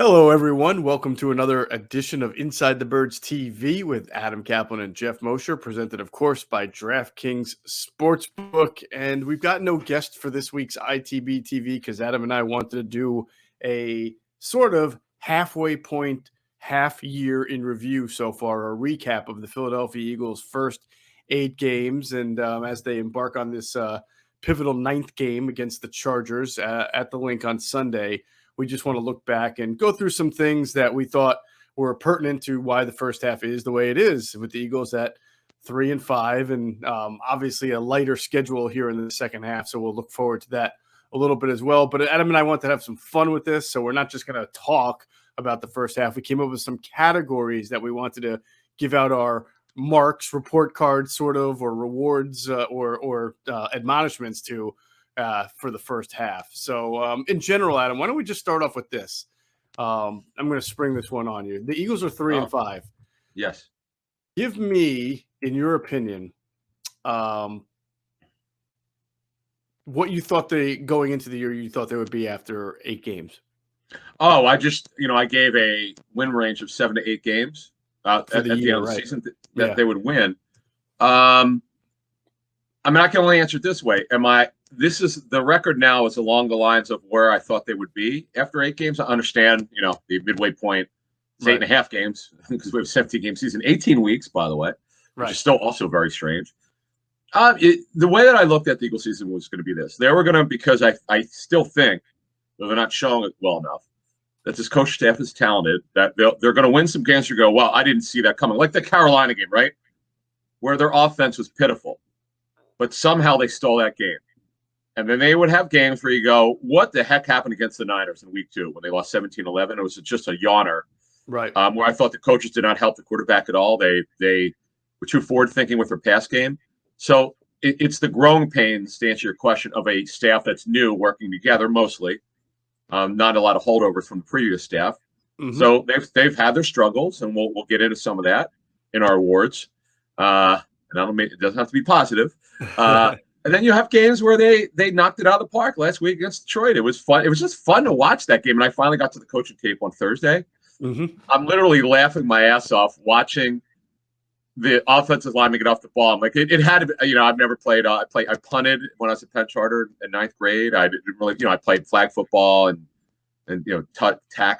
Hello, everyone. Welcome to another edition of Inside the Birds TV with Adam Caplan and Geoff Mosher, presented, of course, by DraftKings Sportsbook. And we've got no guest for this week's ITB TV because Adam and I wanted to do a sort of halfway point, half year in review so far, a recap of the Philadelphia Eagles' first 8 games. And as they embark on this pivotal 9th game against the Chargers at the Link on Sunday, we just want to look back and go through some things that we thought were pertinent to why the first half is the way it is, with the Eagles at 3-5 and obviously a lighter schedule here in the second half. So we'll look forward to that a little bit as well. But Adam and I want to have some fun with this. So we're not just going to talk about the first half. We came up with some categories that we wanted to give out our marks, report cards, sort of, or rewards or admonishments to for the first half. So in general, Adam, why don't we just start off with this? I'm going to spring this one on you. The Eagles are 3-5. Yes. Give me, in your opinion, what you thought going into the year you thought they would be after 8 games. Oh, I gave a win range of 7 to 8 games at the end of the season that they would win. I can only answer it this way. This is the record now is along the lines of where I thought they would be after 8 games. I understand, the midway point is 8.5 games because we have a 17-game season, 18 weeks, by the way, which is still also very strange. The way that I looked at the Eagles season was going to be this. They were going to, because I still think, though they're not showing it well enough, that this coach staff is talented, that they're going to win some games. You go, well, I didn't see that coming. Like the Carolina game, right? Where their offense was pitiful, but somehow they stole that game. And then they would have games where you go, what the heck happened against the Niners in week 2 when they lost 17-11? It was just a yawner. Right. Where I thought the coaches did not help the quarterback at all. They were too forward-thinking with their pass game. So it's the growing pains, to answer your question, of a staff that's new, working together mostly. Not a lot of holdovers from the previous staff. Mm-hmm. So they've had their struggles, and we'll get into some of that in our awards. And it doesn't have to be positive. And then you have games where they knocked it out of the park last week against Detroit. It was fun. It was just fun to watch that game. And I finally got to the coaching tape on Thursday. Mm-hmm. I'm literally laughing my ass off watching the offensive lineman get off the ball. I'm like, it had to be, I've never played. I punted when I was at Penn Charter in 9th grade. I didn't really, I played flag football and a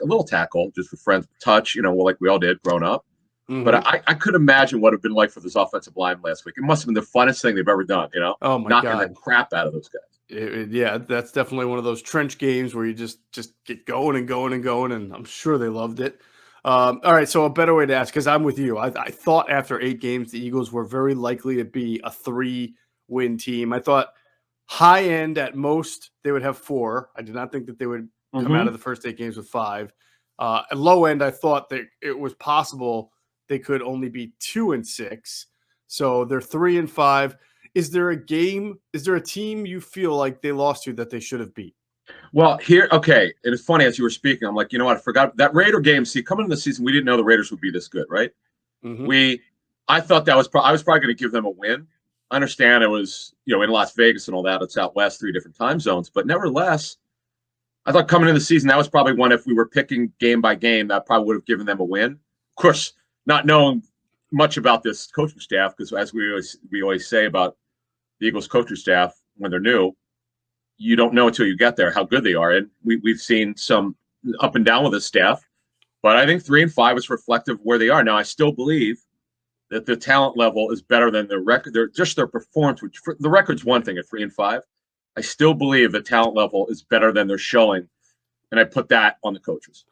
little tackle just for friends, touch, like we all did growing up. Mm-hmm. But I could imagine what it would have been like for this offensive line last week. It must have been the funnest thing they've ever done, Oh, my knocking God. the crap out of those guys. Yeah, that's definitely one of those trench games where you just get going and going and going, and I'm sure they loved it. All right, so a better way to ask, because I'm with you. I thought after 8 games, the Eagles were very likely to be a 3-win team. I thought high end at most they would have 4. I did not think that they would come out of the first 8 games with 5. At low end, I thought that it was possible they could only be 2-6. So they're 3-5. Is there a team you feel like they lost to that they should have beat? Well, okay. And it's funny, as you were speaking, I'm like, I forgot that Raider game. See, coming into the season, we didn't know the Raiders would be this good, right? Mm-hmm. I thought I was probably going to give them a win. I understand it was, in Las Vegas and all that. It's out west, 3 different time zones. But nevertheless, I thought coming into the season, that was probably one, if we were picking game by game, that probably would have given them a win. Of course, not knowing much about this coaching staff, because as we always say about the Eagles coaching staff when they're new, you don't know until you get there how good they are. And we've seen some up and down with this staff, but I think 3-5 is reflective of where they are. Now, I still believe that the talent level is better than their record. Their performance, which the record's one thing at 3-5. I still believe the talent level is better than they're showing. And I put that on the coaches.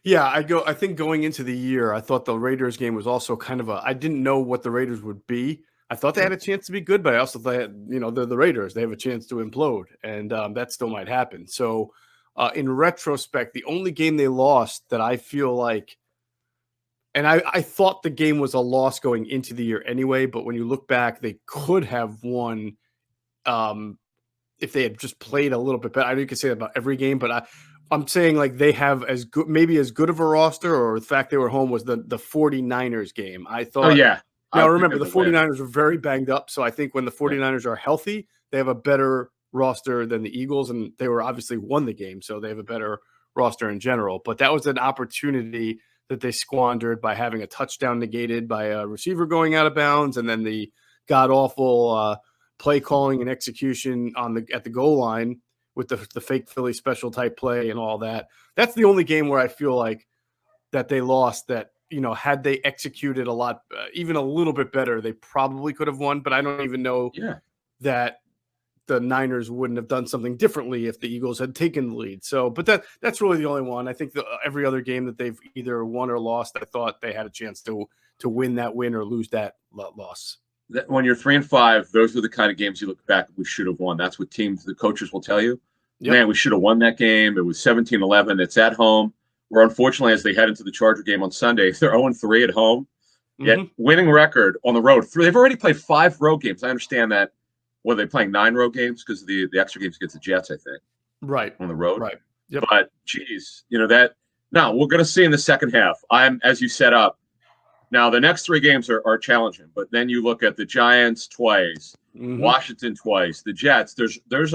Yeah, I think going into the year, I thought the Raiders game was also kind of I didn't know what the Raiders would be. I thought they had a chance to be good, but I also thought, they're the Raiders. They have a chance to implode, and that still might happen. So in retrospect, the only game they lost that I feel like, and I thought the game was a loss going into the year anyway, but when you look back, they could have won if they had just played a little bit better. I know you can say that about every game, but I'm saying like they have maybe as good of a roster, or the fact they were home was the 49ers game. I thought. Oh, yeah. Now, remember, the 49ers are very banged up, so I think when the 49ers are healthy, they have a better roster than the Eagles, and they were obviously won the game, so they have a better roster in general. But that was an opportunity that they squandered by having a touchdown negated by a receiver going out of bounds, and then the god-awful play calling and execution at the goal line with the fake Philly special type play and all that. That's the only game where I feel like that they lost that, had they executed a lot, even a little bit better, they probably could have won. But I don't even know that the Niners wouldn't have done something differently if the Eagles had taken the lead. So, but that's really the only one. I think every other game that they've either won or lost, I thought they had a chance to win that win or lose that loss. When you're 3-5, those are the kind of games you look back, we should have won. That's what the coaches will tell you. Yep. Man, we should have won that game. It was 17-11. It's at home. Where unfortunately, as they head into the Charger game on Sunday, they're 0-3 at home. Yet winning record on the road. They've already played 5 road games. I understand that. What are they playing, 9 road games because of the extra games against the Jets, I think. Right. On the road. Right. Yep. But geez, that now we're going to see in the second half. As you set up. Now the next 3 games are challenging, but then you look at the Giants twice, Washington twice, the Jets. There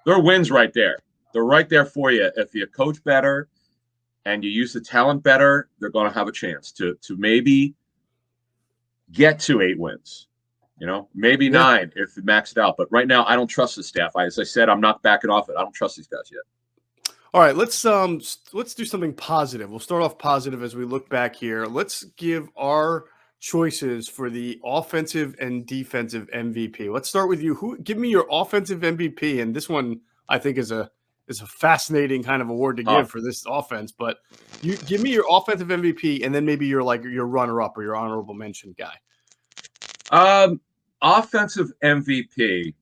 are wins right there. They're right there for you. If you coach better and you use the talent better, they're going to have a chance to maybe get to 8 wins. Maybe 9 if you max it out. But right now, I don't trust the staff. As I said, I'm not backing off it. I don't trust these guys yet. All right, let's do something positive. We'll start off positive as we look back here. Let's give our choices for the offensive and defensive MVP. Let's start with you. Give me your offensive MVP, and this one I think is a fascinating kind of award to give for this offense. But you give me your offensive MVP, and then maybe your runner-up or your honorable mention guy. Offensive MVP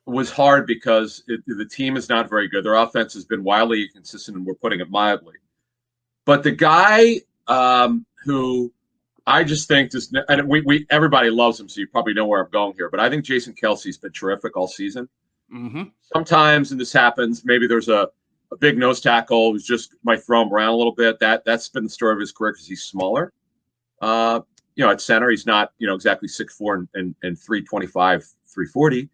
was hard because the team is not very good. Their offense has been wildly inconsistent, and we're putting it mildly. But the guy who I just think and everybody loves him, so you probably know where I'm going here. But I think Jason Kelce's been terrific all season. Sometimes, and this happens, maybe there's a big nose tackle who's just might throw him around a little bit. That's been the story of his career because he's smaller. At center, he's not, exactly 6'4" and 325, 340,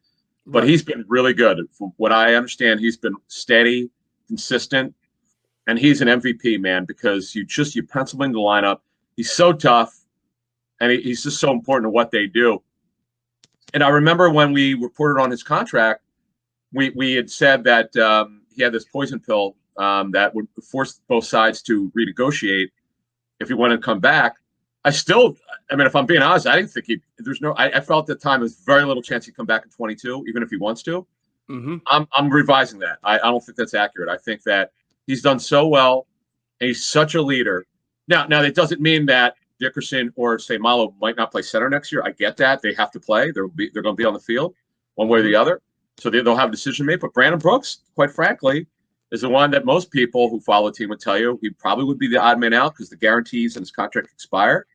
but he's been really good. From what I understand, he's been steady, consistent, and he's an MVP, man, because you pencil him in the lineup. He's so tough, and he's just so important to what they do. And I remember when we reported on his contract, we had said that he had this poison pill that would force both sides to renegotiate if he wanted to come back. If I'm being honest, I didn't think I felt at the time there's very little chance he'd come back in 22, even if he wants to. I'm revising that. I don't think that's accurate. I think that he's done so well, and he's such a leader. Now that doesn't mean that Dickerson or say Malo might not play center next year. I get that. They have to play. They're going to be on the field one way or the other. So they'll have a decision made. But Brandon Brooks, quite frankly, is the one that most people who follow the team would tell you he probably would be the odd man out because the guarantees in his contract expire.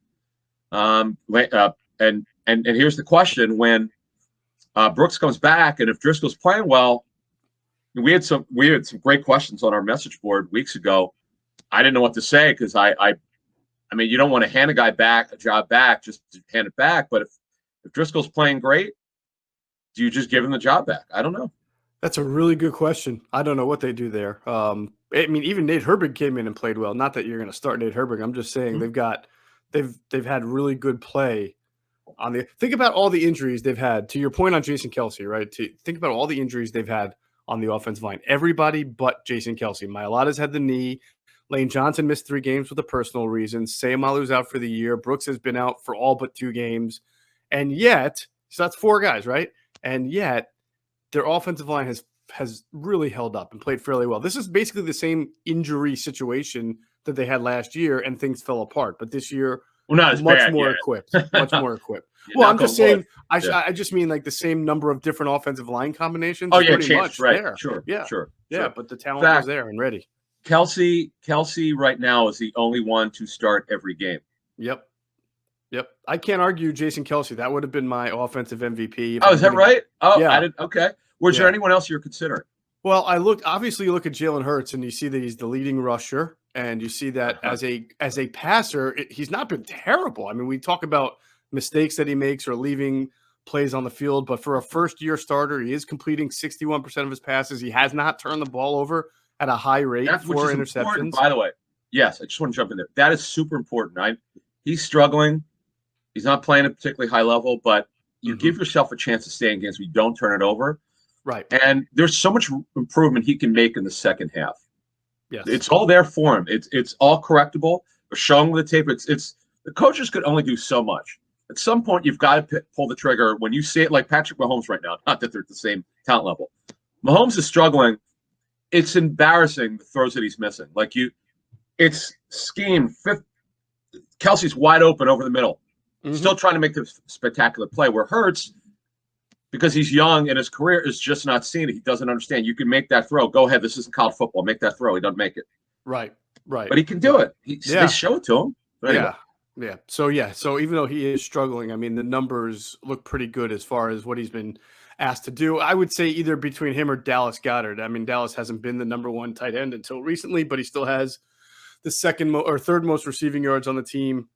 And here's the question: when Brooks comes back, and if Driscoll's playing well, we had some great questions on our message board weeks ago. I didn't know what to say because I mean, you don't want to hand a job back, just to hand it back. But if Driscoll's playing great, do you just give him the job back? I don't know. That's a really good question. I don't know what they do there. Even Nate Herbig came in and played well. Not that you're going to start Nate Herbig. I'm just saying they've had really good play on the. Think about all the injuries they've had. To your point on Jason Kelce, right? Think about all the injuries they've had on the offensive line. Everybody but Jason Kelce. Mailata's had the knee. Lane Johnson missed 3 games with a personal reason. Sayamalu's out for the year. Brooks has been out for all but 2 games. And yet, so that's 4 guys, right? And yet, their offensive line has really held up and played fairly well. This is basically the same injury situation that they had last year, and things fell apart. But this year, not as much bad more yet. equipped. Much more equipped. Yeah, well, I'm just saying. I just mean like the same number of different offensive line combinations. Oh yeah, pretty much right? There. Sure. Yeah. Sure. Yeah, but the talent was there and ready. Kelce right now is the only one to start every game. Yep. I can't argue Jason Kelce. That would have been my offensive MVP. Oh, is that right? Oh, yeah. I did. Okay. Was there anyone else you're considering? Well, obviously you look at Jalen Hurts and you see that he's the leading rusher, and you see that as a passer, he's not been terrible. I mean, we talk about mistakes that he makes or leaving plays on the field, but for a first-year starter, he is completing 61% of his passes. He has not turned the ball over at a high rate, Which 4 is important, interceptions. by the way. Yes, I just want to jump in there. That is super important. He's struggling. He's not playing at a particularly high level, but you give yourself a chance to stay in games where you don't turn it over. Right. And there's so much improvement he can make in the second half. Yes. It's all there for him. It's all correctable. We're showing the tape. It's the coaches could only do so much. At some point, you've got to pull the trigger when you see it, like Patrick Mahomes right now. Not that they're at the same talent level. Mahomes is struggling. It's embarrassing the throws that he's missing. It's scheme. Kelsey's wide open over the middle. Still trying to make the spectacular play. Where Hurts, because he's young and his career is just not seeing it. He doesn't understand. You can make that throw. Go ahead. This isn't college football. Make that throw. He doesn't make it. Right. But he can do it. They show it to him. Anyway. Yeah. So even though he is struggling, I mean, the numbers look pretty good as far as what he's been asked to do. I would say either between him or Dallas Goddard. I mean, Dallas hasn't been the number one tight end until recently, but he still has the third most receiving yards on the team,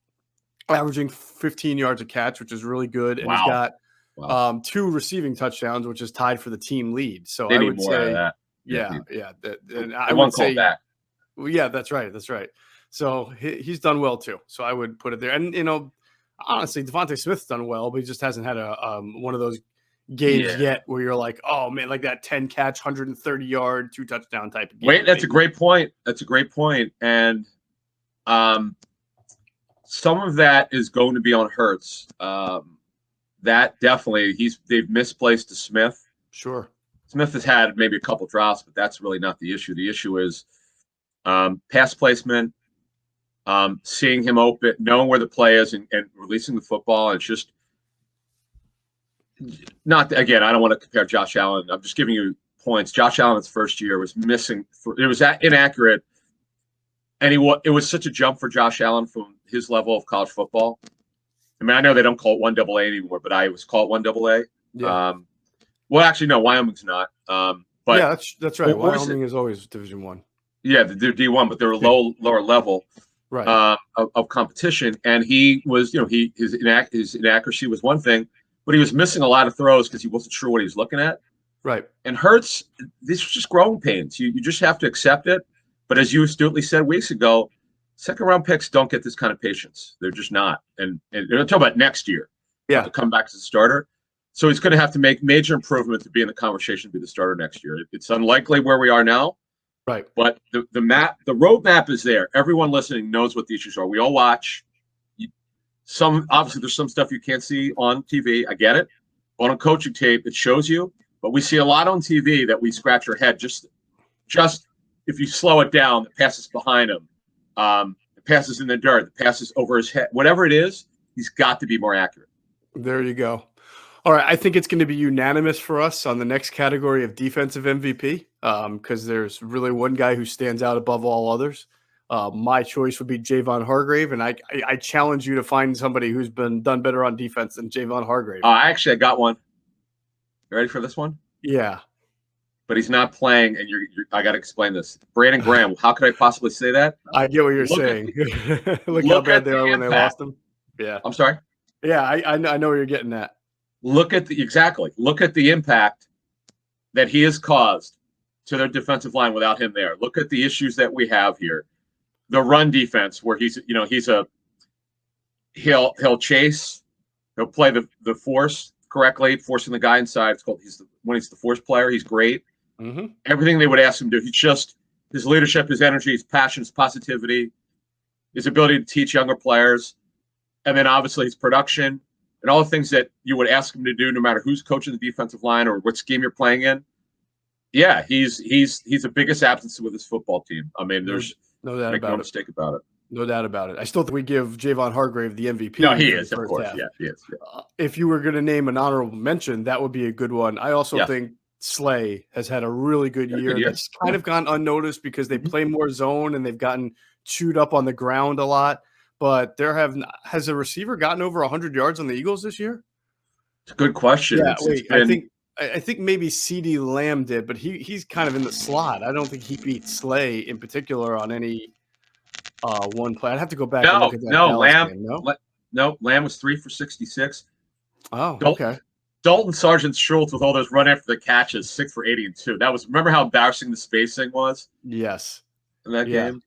averaging 15 yards a catch, which is really good. And he's got 2 receiving touchdowns, which is tied for the team lead. So they I need would more say, out of that. And I would say, back. Well, yeah, that's right. So he's done well too. So I would put it there. And honestly, Devontae Smith's done well, but he just hasn't had a one of those games yet where you're like, oh man, like that 10 catch, 130 yard, 2 touchdown type of game. Wait, that's a great point. And some of that is going to be on Hurts. That definitely they've misplaced to Smith. Sure. Smith has had maybe a couple drops, but that's really not the issue. The issue is pass placement, seeing him open, knowing where the play is, and releasing the football. It's just not. Again, I don't want to compare Josh Allen. I'm just giving you points. Josh Allen's first year was missing. It was inaccurate, and it was such a jump for Josh Allen from his level of college football. I mean, I know they don't call it 1AA anymore, but I was called 1AA. Yeah. Well, actually, no, Wyoming's not. But yeah, that's right. Wyoming is always Division I. Yeah, they're D1, but they're a lower level of competition. And he was, his inaccuracy was one thing, but he was missing a lot of throws because he wasn't sure what he was looking at. Right. And Hurts, these are just growing pains. You just have to accept it. But as you astutely said weeks ago, second-round picks don't get this kind of patience. They're just not. And I'm talking about next year. Yeah. To come back as a starter. So he's going to have to make major improvement to be in the conversation to be the starter next year. It's unlikely where we are now. Right. But the roadmap is there. Everyone listening knows what the issues are. We all watch. Obviously, there's some stuff you can't see on TV. I get it. On a coaching tape, it shows you. But we see a lot on TV that we scratch our head. Just if you slow it down, the passes behind him, the passes in the dirt, the passes over his head, whatever it is, he's got to be more accurate. There you go. All right, I think it's going to be unanimous for us on the next category of defensive MVP because there's really one guy who stands out above all others. My choice would be Javon Hargrave, and I challenge you to find somebody who's been done better on defense than Javon Hargrave. I got one. You ready for this one? Yeah. But he's not playing, and I got to explain this. Brandon Graham, how could I possibly say that? I get what you're saying. Look how bad they are when they lost him. Yeah. I'm sorry? Yeah, I know where you're getting at. Look at the impact that he has caused to their defensive line without him there. Look at the issues that we have here. The run defense, where he'll chase, he'll play the force correctly, forcing the guy inside. When he's the force player, he's great. Mm-hmm. Everything they would ask him to do. His leadership, his energy, his passion, his positivity, his ability to teach younger players, and then obviously his production. And all the things that you would ask him to do, no matter who's coaching the defensive line or what scheme you're playing in. Yeah, he's the biggest absence with his football team. I mean, there's no doubt make about no it. mistake about it. No doubt about it. I still think we give Javon Hargrave the MVP. No, he is, of course. Yeah, he is. Yeah. If you were going to name an honorable mention, that would be a good one. I also think Slay has had a really good year. That's kind of gone unnoticed because they play more zone and they've gotten chewed up on the ground a lot. But has a receiver gotten over 100 yards on the Eagles this year? It's a good question. Yeah, I think maybe CeeDee Lamb did, but he's kind of in the slot. I don't think he beat Slay in particular on any one play. I'd have to go back and look at that. Lamb. Game. No, Lamb was 3 for 66. Oh, okay. Dalton Sergeant Schultz with all those run after the catches, 6 for 80 and 2. That was, remember how embarrassing the spacing was Yes. in that Yeah. game?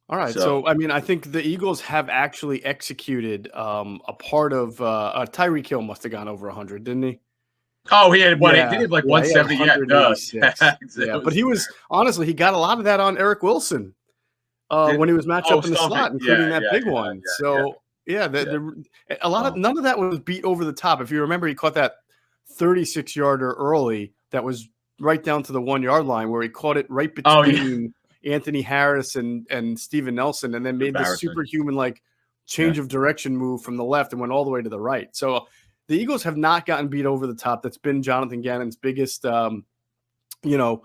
All right. So, So, I mean, I think the Eagles have actually executed a part of Tyreek Hill must have gone over 100, didn't he? oh, he had what? He Yeah. did have like Yeah. He had 170. Yeah, no, 186. Yeah. it But he was was honestly, he got a lot of that on Eric Wilson did, when he was matched oh, up in the something. slot, Yeah, including that yeah, big yeah, one. yeah, So, yeah, yeah, yeah. a lot of Oh, none of that was beat over the top. If you remember, he caught that 36-yarder early that was right down to the 1-yard line where he caught it right oh yeah, between Anthony Harris and Steven Nelson, and then made this embarrassing. superhuman like Yeah. change of direction move from the left and went all the way to the right. So the Eagles have not gotten beat over the top. That's been Jonathan Gannon's biggest, you know,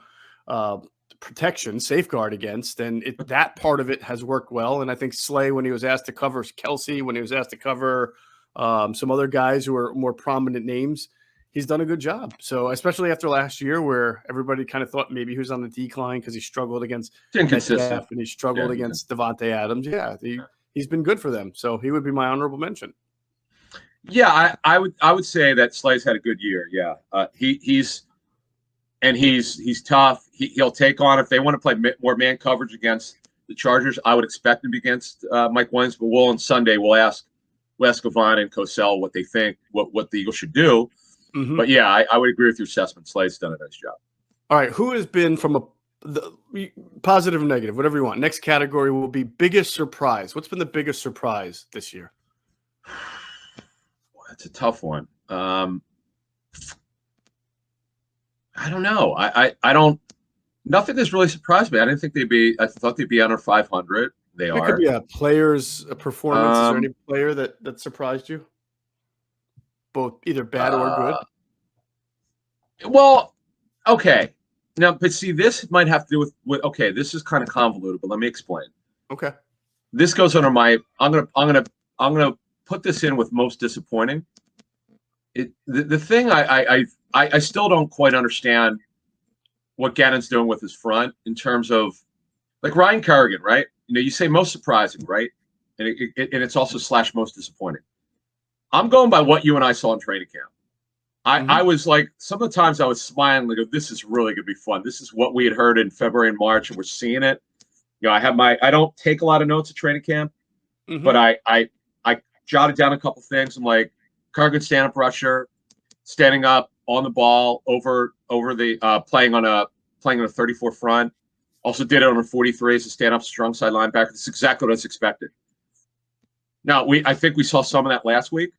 uh, protection, safeguard against, and that part of it has worked well. And I think Slay, when he was asked to cover Kelsey, when he was asked to cover some other guys who are more prominent names, he's done a good job. So especially after last year where everybody kind of thought maybe he was on the decline because he struggled against It's inconsistent. Metcalf and he struggled Yeah, against Avonte Adams. Yeah, he's been good for them. So he would be my honorable mention. yeah. I would say that Slay's had a good year. Yeah, he's tough. He'll take on if they want to play more man coverage against the Chargers. I would expect him against Mike Williams, but on Sunday we'll ask Avonte and Cosell what they think, what the Eagles should do. Mm-hmm. But yeah, I would agree with your assessment. Slay's done a nice job. All right, who has been from the positive or negative, whatever you want. Next category will be biggest surprise. What's been the biggest surprise this year? That's a tough one. I don't know. I don't. Nothing has really surprised me. I didn't think they'd be. I thought they'd be under 500. They It are. could be a player's performance. Is there any player that surprised you? Both either bad or good? Well, okay. Now, but see, this might have to do with okay, this is kind of convoluted, but let me explain. Okay. This goes under my I'm gonna put this in with most disappointing. The thing I still don't quite understand what Gannon's doing with his front in terms of like Ryan Kerrigan, right? You know, you say most surprising, right? And it's also / most disappointing. I'm going by what you and I saw in training camp. I was like, some of the times I was smiling, like, this is really going to be fun. This is what we had heard in February and March, and we're seeing it. You know, I don't take a lot of notes at training camp, but I jotted down a couple things. I'm like, Kerrigan stand-up rusher, standing up on the ball over the playing on a 34 front. Also did it on a 43 as a stand-up strong side linebacker. That's exactly what I was expected. Now, I think we saw some of that last week.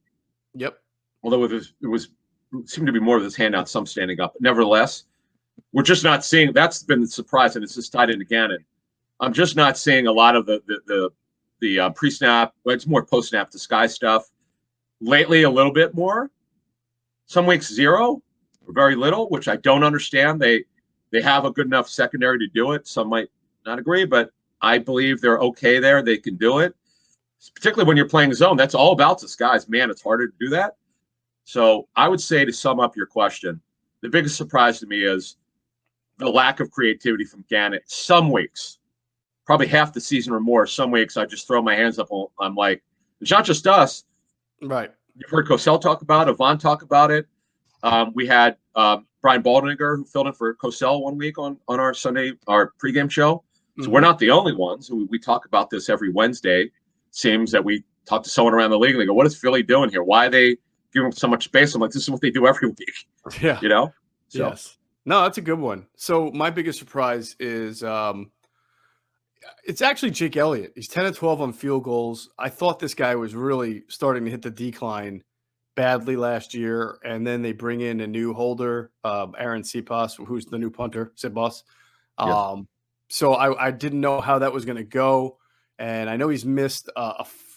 Yep. Although it seemed to be more of this handout, some standing up. But nevertheless, we're just not seeing. That's been the surprise, and it's just tied in again. And I'm just not seeing a lot of the pre-snap. Well, it's more post-snap disguise stuff. Lately, a little bit more. Some weeks 0 or very little, which I don't understand. They have a good enough secondary to do it. Some might not agree, but I believe they're okay there. They can do it. Particularly when you're playing zone, that's all about disguise. Man, it's harder to do that. So I would say, to sum up your question, the biggest surprise to me is the lack of creativity from Gannon. Some weeks, probably half the season or more, some weeks I just throw my hands up. I'm like, it's not just us. Right. You've heard Cosell talk about it, Avonte talk about it. We had Brian Baldinger, who filled in for Cosell one week on our Sunday, our pregame show. So we're not the only ones. We talk about this every Wednesday. Seems that we talk to someone around the league and they go, what is Philly doing here? Why are they giving them so much space? I'm like, this is what they do every week. Yeah. You know? So. Yes. No, that's a good one. So my biggest surprise is it's actually Jake Elliott. He's 10 of 12 on field goals. I thought this guy was really starting to hit the decline badly last year, and then they bring in a new holder, Aaron Sipos, who's the new punter, Sipos. Yes. So I didn't know how that was going to go, and I know he's missed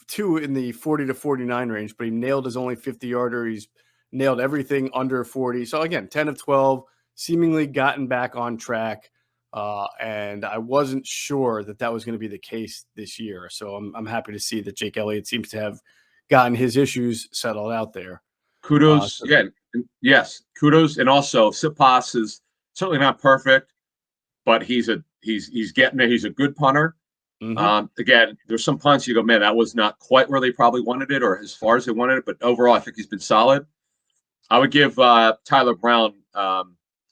two in the 40 to 49 range, but he nailed his only 50-yarder. He's nailed everything under 40. So again, 10 of 12, seemingly gotten back on track. And I wasn't sure that was going to be the case this year. So I'm happy to see that Jake Elliott seems to have gotten his issues settled out there. Kudos again. Yes, kudos. And also Sipos is certainly not perfect, but he's getting there. He's a good punter. Again, there's some punts you go, man, that was not quite where they probably wanted it or as far as they wanted it, but overall I think he's been solid. I would give Tyler Brown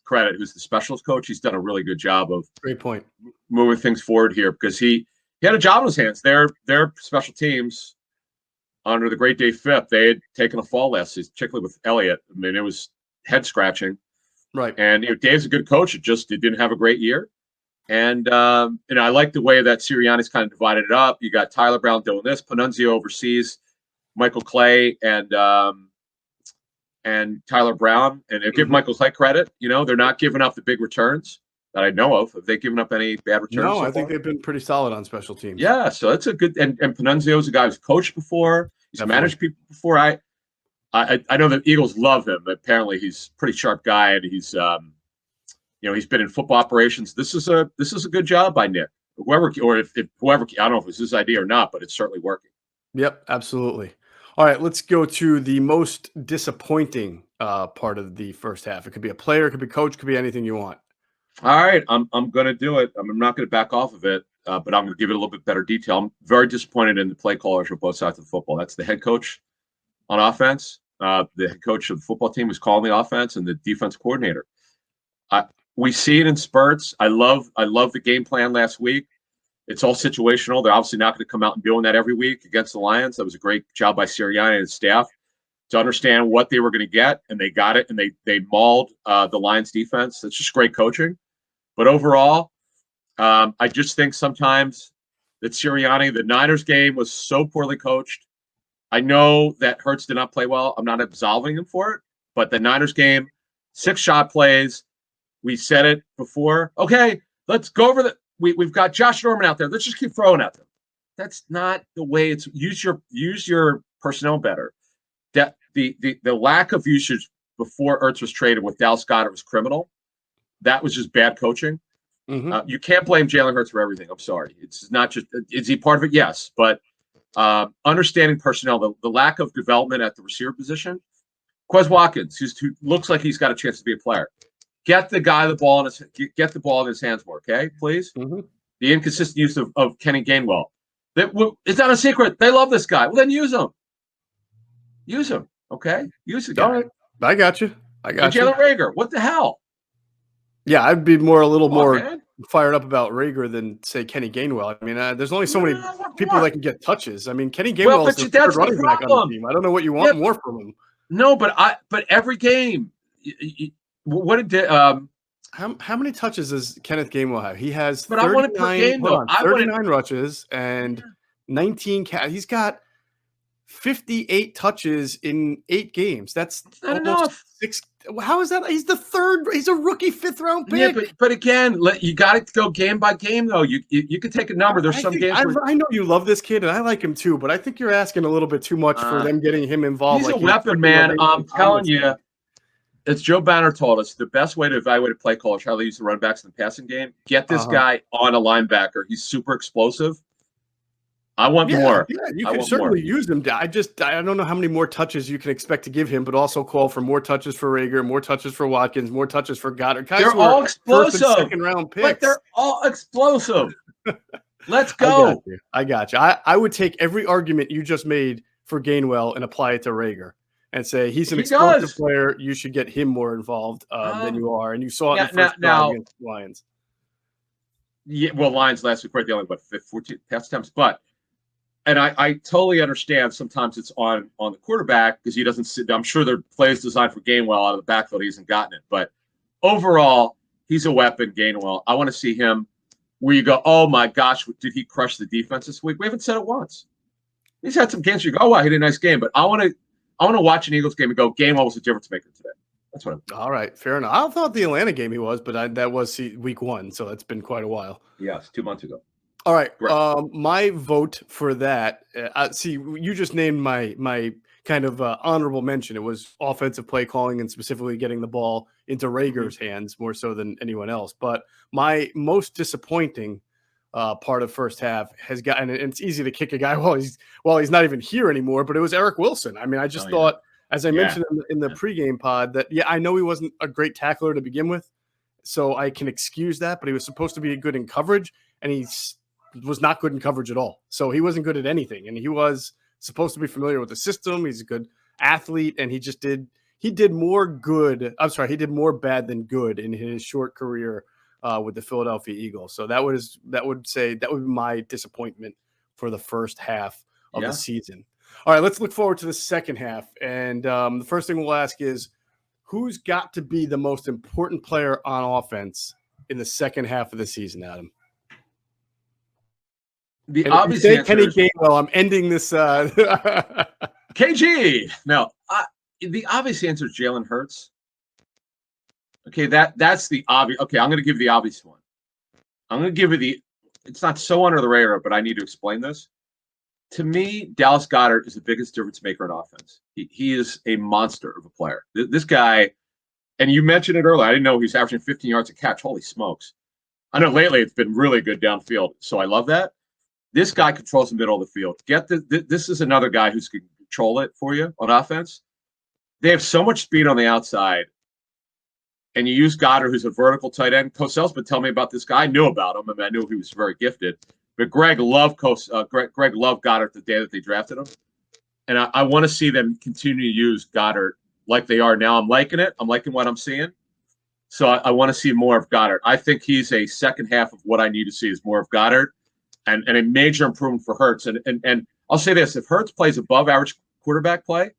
credit, who's the specialist coach. He's done a really good job of Great point. moving things forward here because he had a job in his hands. Their special teams under the great Dave Phipp, they had taken a fall last season, particularly with Elliott. I mean, it was head scratching. Right. And Dave's a good coach. It didn't have a great year. And I like the way that Sirianni's kind of divided it up. You got Tyler Brown doing this, Panunzio overseas, Michael Clay and Tyler Brown. And give Michael Clay credit. They're not giving up the big returns that I know of. Have they given up any bad returns? No, I think they've been pretty solid on special teams. Yeah, so that's a good. And Panunzio's a guy who's coached before. He's Definitely. managed people before. I know the Eagles love him. Apparently, he's a pretty sharp guy, and he's he's been in football operations. This is a good job by Nick. Whoever, or if whoever, I don't know if it's his idea or not, but it's certainly working. Yep, absolutely. All right, let's go to the most disappointing part of the first half. It could be a player, it could be coach, it could be anything you want. All right, I'm going to do it. I'm not going to back off of it, but I'm going to give it a little bit better detail. I'm very disappointed in the play callers on both sides of the football. That's the head coach on offense, the head coach of the football team who's calling the offense, and the defense coordinator. We see it in spurts. I love the game plan last week. It's all situational. They're obviously not going to come out and doing that every week against the Lions. That was a great job by Sirianni and his staff to understand what they were going to get, and they got it, and they mauled the Lions defense. That's just great coaching. But overall, I just think sometimes that Sirianni, the Niners game was so poorly coached. I know that Hurts did not play well. I'm not absolving him for it, but the Niners game, 6 shot plays. We said it before. Okay, let's go over we've got Josh Norman out there. Let's just keep throwing at them. That's not the way it's use your personnel better. That the lack of usage before Ertz was traded with Dallas Goddard was criminal. That was just bad coaching. You can't blame Jalen Hurts for everything. I'm sorry. It's not just is he part of it? Yes, but understanding personnel, the lack of development at the receiver position. Quez Watkins, who looks like he's got a chance to be a player. Get the guy the ball get the ball in his hands more, okay, please. The inconsistent use of Kenny Gainwell. It's not a secret. They love this guy. Well, then use him. Use him, okay? Use the guy. All right, I got you. And Jalen Reagor, what the hell? Yeah, I'd be more fired up about Reagor than say Kenny Gainwell. I mean, there's only so many people that can get touches. I mean, Kenny Gainwell is the third running back on the team. I don't know what you want more from him. No, but every game. What did how many touches does Kenneth Gainwell have? He has 39, I want it per game, though. 39 rushes and 19 he's got 58 touches in 8 games. That's not enough. 6. How is that? He's the third. He's a rookie 5th round pick. Yeah, but again, you got to go game by game though. You could take a number. There's some games. I know you love this kid, and I like him too. But I think you're asking a little bit too much for them getting him involved. He's a weapon, man. I'm telling you. As Joe Banner told us, the best way to evaluate a play caller is how they use the run backs in the passing game. Get this guy on a linebacker. He's super explosive. I want more. Yeah, you can certainly use him. I don't know how many more touches you can expect to give him, but also call for more touches for Reagor, more touches for Watkins, more touches for Goddard. They're all explosive. First and second round picks. But they're all explosive. Let's go. I got you. I would take every argument you just made for Gainwell and apply it to Reagor. And say he's an explosive player. You should get him more involved than you are. And you saw it in the first round against the Lions. Yeah, well, Lions last week were the only 14 pass attempts. But I totally understand sometimes it's on the quarterback because he doesn't sit. I'm sure their plays designed for Gainwell out of the backfield. He hasn't gotten it. But overall, he's a weapon, Gainwell. I want to see him where you go, oh my gosh, did he crush the defense this week? We haven't said it once. He's had some games where you go, oh wow, he did a nice game. But I want to watch an Eagles game and go, Gainwell was a difference maker today. That's what I'm doing. All right, fair enough. I thought the Atlanta game he was, but that was week 1, so it's been quite a while. Yes, 2 months ago. All right, my vote for that. See, you just named my kind of honorable mention. It was offensive play calling and specifically getting the ball into Reagor's hands more so than anyone else. But my most disappointing part of first half has gotten, and it's easy to kick a guy while he's not even here anymore, but it was Eric Wilson. I mean, I just thought, as I mentioned in the pregame pod, that I know he wasn't a great tackler to begin with, so I can excuse that, but he was supposed to be good in coverage, and he was not good in coverage at all. So he wasn't good at anything, and he was supposed to be familiar with the system. He's a good athlete, and he he did more good. I'm sorry, he did more bad than good in his short career with the Philadelphia Eagles. So that would be my disappointment for the first half of the season. All right, let's look forward to the second half. And the first thing we'll ask is, who's got to be the most important player on offense in the second half of the season, Adam? The obvious answer Kenny is Gainwell. I'm ending this. KG. No, the obvious answer is Jalen Hurts. Okay, that's the obvious. Okay, I'm going to give you the obvious one. I'm going to give you it's not so under the radar, but I need to explain this. To me, Dallas Goddard is the biggest difference maker in offense. He is a monster of a player. This guy, and you mentioned it earlier, I didn't know he was averaging 15 yards a catch. Holy smokes. I know lately it's been really good downfield, so I love that. This guy controls the middle of the field. This is another guy who's going to control it for you on offense. They have so much speed on the outside, and you use Goddard, who's a vertical tight end. Cosell's been telling me about this guy. I knew about him. I mean, I knew he was very gifted. But Greg loved Goddard the day that they drafted him. And I want to see them continue to use Goddard like they are now. I'm liking it. I'm liking what I'm seeing. So I want to see more of Goddard. I think he's a second half of what I need to see is more of Goddard and a major improvement for Hurts. And I'll say this. If Hurts plays above average quarterback play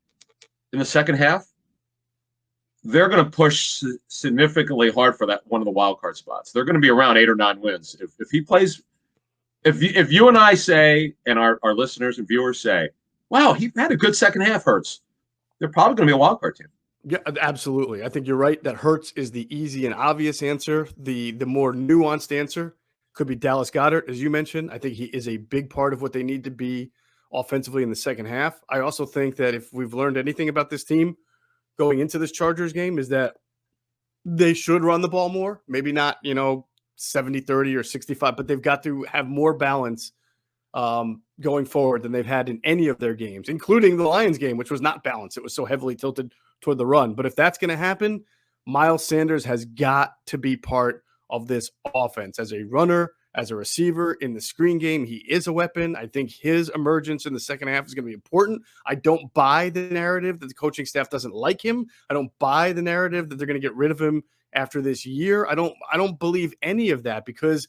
in the second half, they're going to push significantly hard for that one of the wild card spots. They're going to be around 8 or 9 wins. If he plays, if you and I say, and our listeners and viewers say, wow, he had a good second half, Hurts, they're probably going to be a wild card team. Yeah, absolutely. I think you're right that Hurts is the easy and obvious answer. The more nuanced answer could be Dallas Goddard, as you mentioned. I think he is a big part of what they need to be offensively in the second half. I also think that if we've learned anything about this team going into this Chargers game is that they should run the ball more. Maybe not, 70-30 or 65, but they've got to have more balance going forward than they've had in any of their games, including the Lions game, which was not balanced. It was so heavily tilted toward the run. But if that's going to happen, Miles Sanders has got to be part of this offense as a runner, as a receiver in the screen game. He is a weapon. I think his emergence in the second half is going to be important. I don't buy the narrative that the coaching staff doesn't like him. I don't buy the narrative that they're going to get rid of him after this year. I don't believe any of that because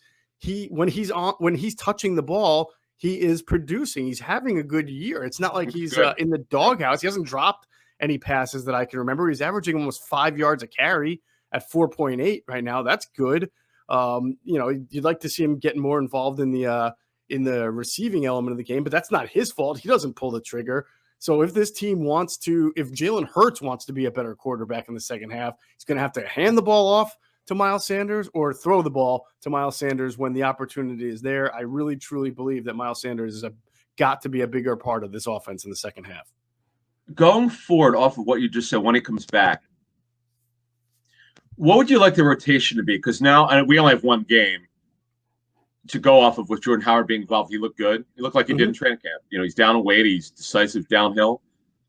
when he's touching the ball, he is producing. He's having a good year. It's not like he's in the doghouse. He hasn't dropped any passes that I can remember. He's averaging almost 5 yards a carry at 4.8 right now. That's good. You'd like to see him getting more involved in the receiving element of the game, but that's not his fault. He doesn't pull the trigger. So if this team if Jalen Hurts wants to be a better quarterback in the second half, he's going to have to hand the ball off to Miles Sanders or throw the ball to Miles Sanders when the opportunity is there. I really, truly believe that Miles Sanders is got to be a bigger part of this offense in the second half. Going forward off of what you just said, when he comes back, what would you like the rotation to be? Because now we only have one game to go off of with Jordan Howard being involved. He looked good. He looked like he did in training camp. He's down in weight. He's decisive downhill.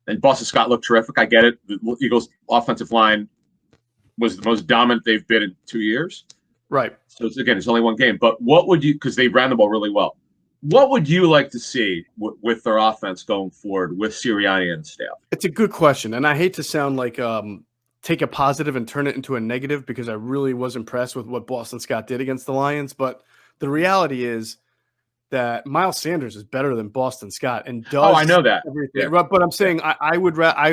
And Boston Scott looked terrific. I get it. The Eagles' offensive line was the most dominant they've been in 2 years. Right. So, it's only one game. But what would you – because they ran the ball really well. What would you like to see with their offense going forward with Sirianni and staff? It's a good question. And I hate to sound like take a positive and turn it into a negative because I really was impressed with what Boston Scott did against the Lions. But the reality is that Miles Sanders is better than Boston Scott and does. Oh, I know that. Everything. Yeah. But I'm saying I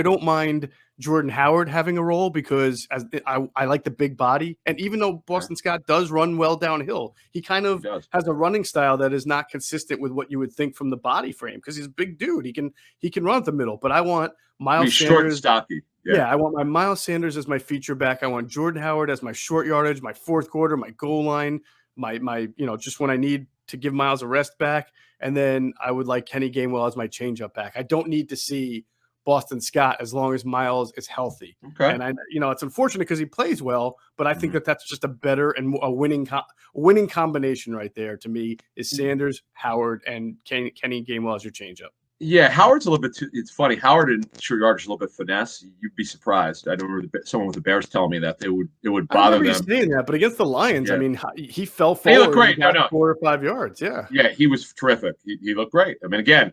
don't mind Jordan Howard having a role because I like the big body. And even though Boston Scott does run well downhill, he kind of has a running style that is not consistent with what you would think from the body frame because he's a big dude. He can run at the middle. But I want Miles Sanders. Short and stocky. Yeah, I want my Miles Sanders as my feature back. I want Jordan Howard as my short yardage, my fourth quarter, my goal line, my just when I need to give Miles a rest back. And then I would like Kenny Gainwell as my changeup back. I don't need to see Boston Scott as long as Miles is healthy. Okay. And it's unfortunate because he plays well, but I think that's just a better and a winning combination right there to me is Sanders, Howard, and Kenny Gainwell as your changeup. Yeah, Howard's a little bit it's funny. Howard and short yardage is a little bit finesse. You'd be surprised. I remember someone with the Bears telling me that it would bother them. Saying that, but against the Lions, I mean, he fell forward. He looked great. No. 4 or 5 yards. Yeah. Yeah, he was terrific. He looked great. I mean, again,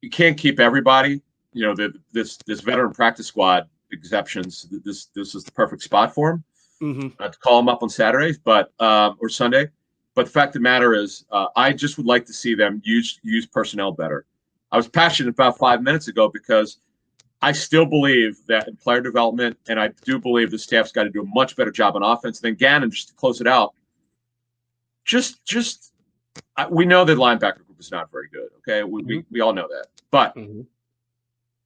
you can't keep everybody. This veteran practice squad exceptions. This is the perfect spot for him Mm-hmm. to call him up on Saturdays, but or Sunday. But the fact of the matter is, I just would like to see them use personnel better. I was passionate about 5 minutes ago because I still believe that in player development, and I do believe the staff's got to do a much better job on offense. Then Gannon, just to close it out, we know the linebacker group is not very good. Okay, we all know that, but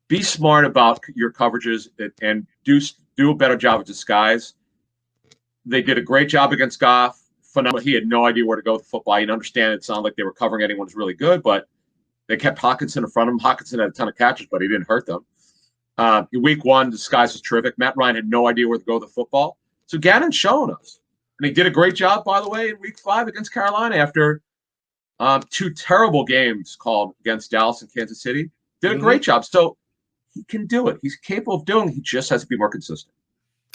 be smart about your coverages and do a better job of disguise. They did a great job against Goff. Phenomenal. He had no idea where to go with the football. You can understand it sounded like they were covering anyone who's really good, but they kept Hockenson in front of him. Hockenson had a ton of catches, but he didn't hurt them. In week one, disguise was terrific. Matt Ryan had no idea where to go with the football. So Gannon's showing us. And he did a great job, by the way, in week 5 against Carolina after 2 terrible games called against Dallas and Kansas City. Did a great job. So he can do it. He's capable of doing it. He just has to be more consistent.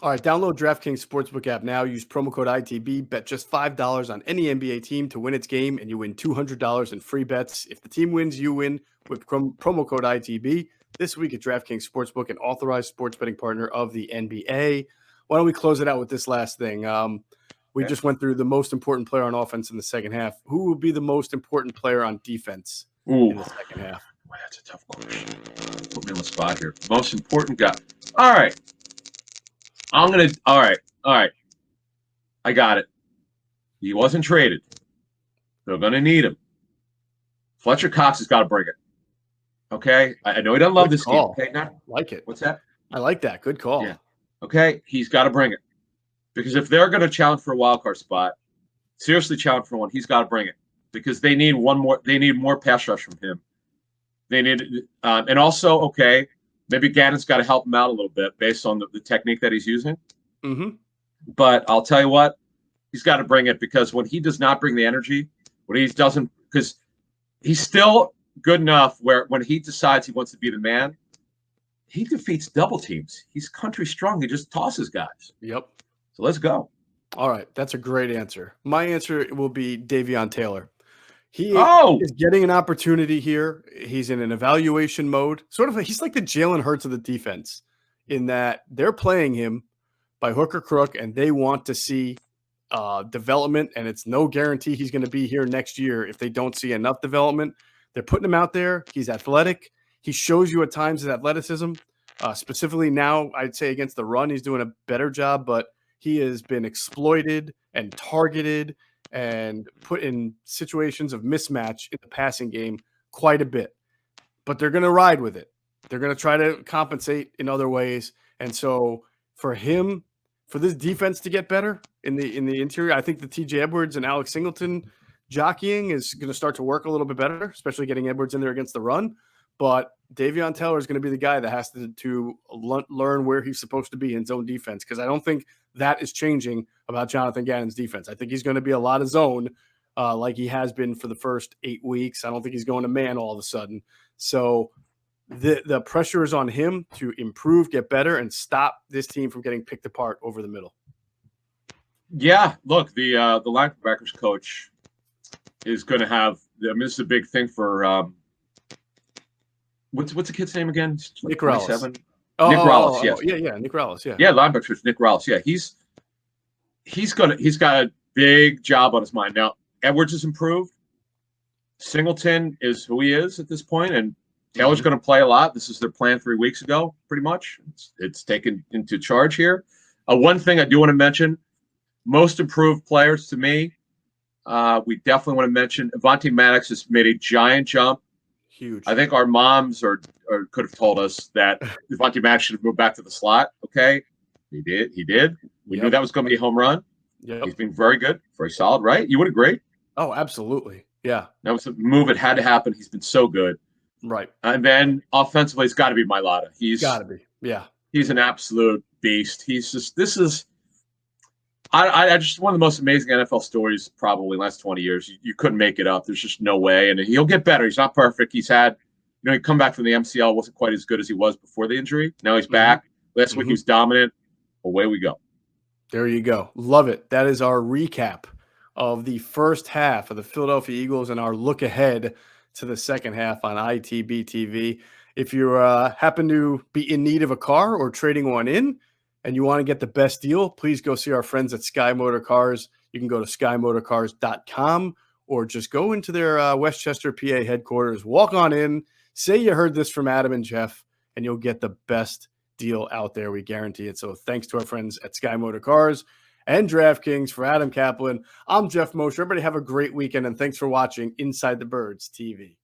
All right, download DraftKings Sportsbook app now. Use promo code ITB. Bet just $5 on any NBA team to win its game, and you win $200 in free bets. If the team wins, you win with promo code ITB. This week at DraftKings Sportsbook, an authorized sports betting partner of the NBA. Why don't we close it out with this last thing? We just went through the most important player on offense in the second half. Who will be the most important player on defense in the second half? Boy, that's a tough question. Put me on the spot here. Most important guy. All right. All right. I got it. He wasn't traded. They're going to need him. Fletcher Cox has got to bring it. Okay? I know he doesn't love this team. Okay? Like it. What's that? I like that. Good call. Yeah. Okay? He's got to bring it. Because if they're going to challenge for a wild card spot, seriously challenge for one, he's got to bring it. Because they need more pass rush from him. They need and also, okay, maybe Gannon's got to help him out a little bit based on the technique that he's using. But I'll tell you what, he's got to bring it because when he does not bring the energy, because he's still good enough where when he decides he wants to be the man, he defeats double teams. He's country strong. He just tosses guys. Yep. So let's go. All right. That's a great answer. My answer will be Davion Taylor. He is getting an opportunity here. He's in an evaluation mode. He's like the Jalen Hurts of the defense in that they're playing him by hook or crook, and they want to see development, and it's no guarantee he's going to be here next year if they don't see enough development. They're putting him out there. He's athletic. He shows you at times his athleticism. Specifically now, I'd say against the run, he's doing a better job, but he has been exploited and targeted and put in situations of mismatch in the passing game quite a bit. But they're going to ride with it. They're going to try to compensate in other ways. And so for this defense to get better in the interior, I think the TJ Edwards and Alex Singleton jockeying is going to start to work a little bit better, especially getting Edwards in there against the run. But Davion Taylor is going to be the guy that has to learn where he's supposed to be in zone defense, because I don't think that is changing about Jonathan Gannon's defense. I think he's going to be a lot of zone like he has been for the first 8 weeks. I don't think he's going to man all of a sudden. So the pressure is on him to improve, get better, and stop this team from getting picked apart over the middle. Yeah, look, the linebackers coach is going to have – I mean, this is a big thing for what's the kid's name again? Nick Rallis. Nick Rallis, yes. Yeah, Nick Rallis, yeah. Yeah, linebackers, Nick Rallis, yeah. He's got a big job on his mind. Now, Edwards has improved. Singleton is who he is at this point, and Taylor's going to play a lot. This is their plan 3 weeks ago, pretty much. It's taken into charge here. One thing I do want to mention, most improved players to me, we definitely want to mention Avonte Maddox has made a giant jump. Huge. I think our moms could have told us that Avonte Maddox should have moved back to the slot. Okay, he did. We knew that was going to be a home run. Yep. He's been very good, very solid, right? You would agree? Oh, absolutely. Yeah. That was a move that had to happen. He's been so good. Right. And then offensively, it's got to be Mailata. He's got to be. Yeah. He's an absolute beast. He's just I just one of the most amazing NFL stories probably in the last 20 years. You couldn't make it up. There's just no way. And he'll get better. He's not perfect. He's had, he come back from the MCL, wasn't quite as good as he was before the injury. Now he's back. Last week he was dominant. Away we go. There you go. Love it. That is our recap of the first half of the Philadelphia Eagles and our look ahead to the second half on ITB TV. If you happen to be in need of a car or trading one in and you want to get the best deal, please go see our friends at Sky Motor Cars. You can go to skymotorcars.com or just go into their Westchester, PA headquarters. Walk on in, say you heard this from Adam and Geoff, and you'll get the best deal out there. We guarantee it. So thanks to our friends at Sky Motor Cars and DraftKings. For Adam Caplan, I'm Geoff Mosher. Everybody have a great weekend, and thanks for watching Inside the Birds TV.